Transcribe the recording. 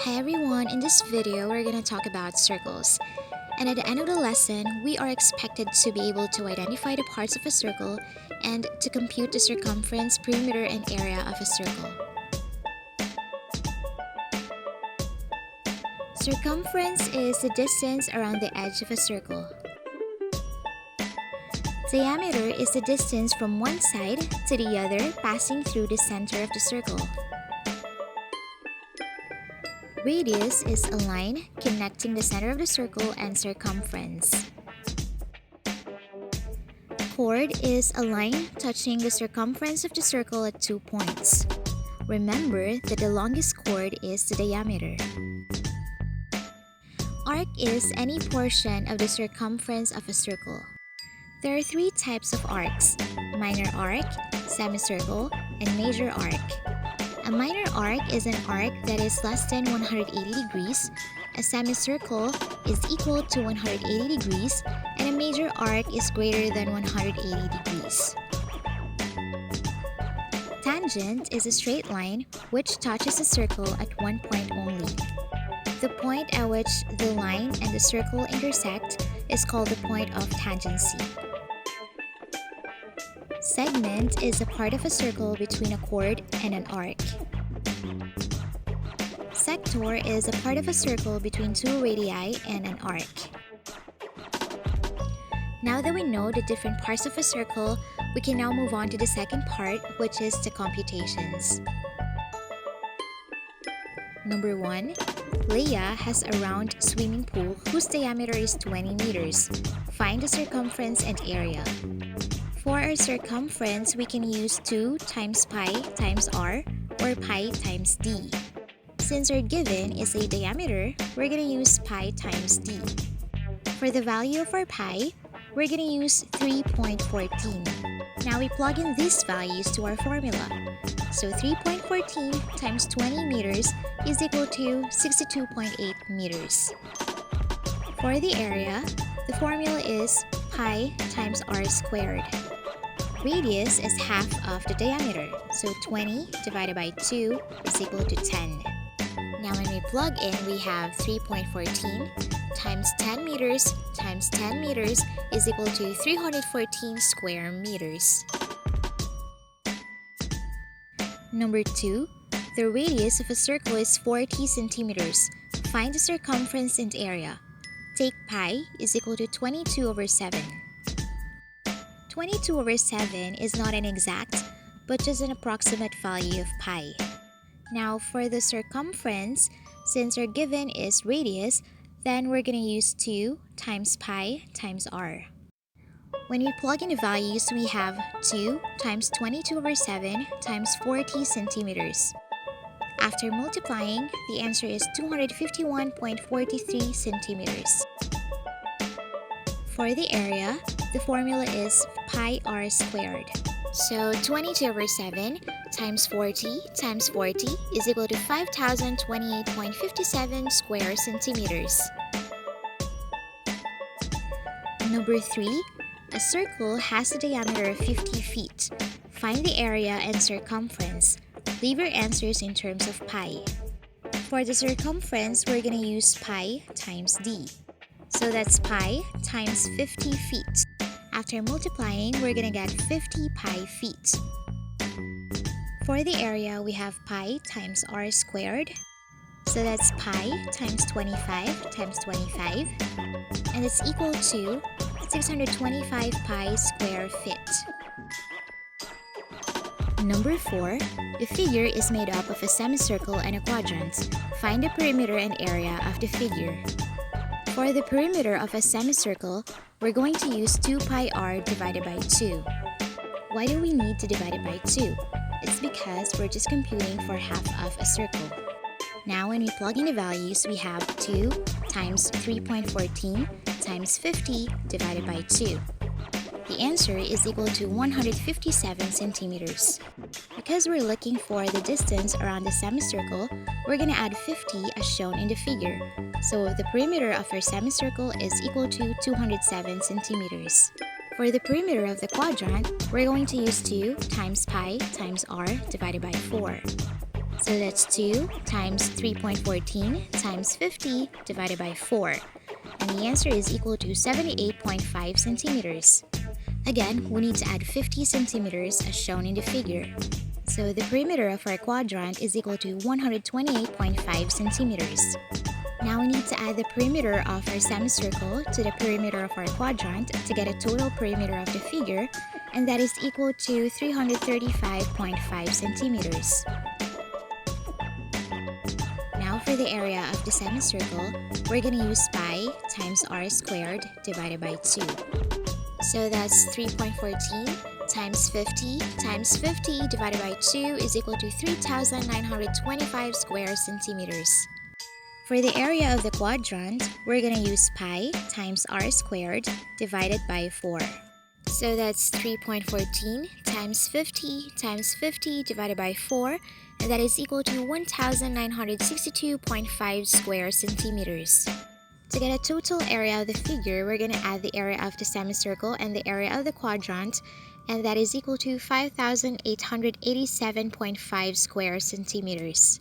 Hi everyone, in this video we're going to talk about circles. And at the end of the lesson, we are expected to be able to identify the parts of a circle and to compute the circumference, perimeter, and area of a circle. Circumference is the distance around the edge of a circle. Diameter is the distance from one side to the other passing through the center of the circle. Radius is a line connecting the center of the circle and circumference. Chord is a line touching the circumference of the circle at 2 points. Remember that the longest chord is the diameter. Arc is any portion of the circumference of a circle. There are 3 types of arcs: minor arc, semicircle, and major arc. A minor arc is an arc that is less than 180 degrees, a semicircle is equal to 180 degrees, and a major arc is greater than 180 degrees. Tangent is a straight line which touches a circle at one point only. The point at which the line and the circle intersect is called the point of tangency. Segment is a part of a circle between a chord and an arc. Sector is a part of a circle between 2 radii and an arc. Now that we know the different parts of a circle, we can now move on to the second part, which is the computations. Number 1. Leah has a round swimming pool whose diameter is 20 meters. Find the circumference and area. For our circumference, we can use 2 times pi times r or pi times d. Since our given is a diameter, we're going to use pi times d. For the value of our pi, we're going to use 3.14. Now we plug in these values to our formula. So 3.14 times 20 meters is equal to 62.8 meters. For the area, the formula is pi times r squared. Radius is half of the diameter, so 20 divided by 2 is equal to 10. Now when we plug in, we have 3.14 times 10 meters times 10 meters is equal to 314 square meters. Number 2. The radius of a circle is 40 centimeters. Find the circumference and area. Take pi is equal to 22 over 7. 22 over 7 is not an exact, but just an approximate value of pi. Now for the circumference, since our given is radius, then we're going to use 2 times pi times r. When we plug in the values, we have 2 times 22 over 7 times 40 centimeters. After multiplying, the answer is 251.43 centimeters. For the area, the formula is pi r squared. So 22 over 7 times 40 times 40 is equal to 5,028.57 square centimeters. Number 3. A circle has a diameter of 50 feet. Find the area and circumference. Leave your answers in terms of pi. For the circumference, we're going to use pi times d. So that's pi times 50 feet. After multiplying, we're going to get 50 pi feet. For the area, we have pi times r squared. So that's pi times 25 times 25. And it's equal to 625 pi square feet. Number 4. The figure is made up of a semicircle and a quadrant. Find the perimeter and area of the figure. For the perimeter of a semicircle, we're going to use 2 pi r divided by 2. Why do we need to divide it by 2? It's because we're just computing for half of a circle. Now when we plug in the values, we have 2 times 3.14 times 50 divided by 2. The answer is equal to 157 centimeters. Because we're looking for the distance around the semicircle, we're going to add 50 as shown in the figure. So the perimeter of our semicircle is equal to 207 centimeters. For the perimeter of the quadrant, we're going to use 2 times pi times r divided by 4. So that's 2 times 3.14 times 50 divided by 4. And the answer is equal to 78.5 centimeters. Again, we need to add 50 centimeters as shown in the figure. So the perimeter of our quadrant is equal to 128.5 centimeters. Now we need to add the perimeter of our semicircle to the perimeter of our quadrant to get a total perimeter of the figure, and that is equal to 335.5 centimeters. Now for the area of the semicircle, we're going to use pi times r squared divided by 2. So that's 3.14 times 50 times 50 divided by 2 is equal to 3,925 square centimeters. For the area of the quadrant, we're going to use pi times r squared divided by 4. So that's 3.14 times 50 times 50 divided by 4, and that is equal to 1,962.5 square centimeters. To get a total area of the figure, we're going to add the area of the semicircle and the area of the quadrant, and that is equal to 5,887.5 square centimeters.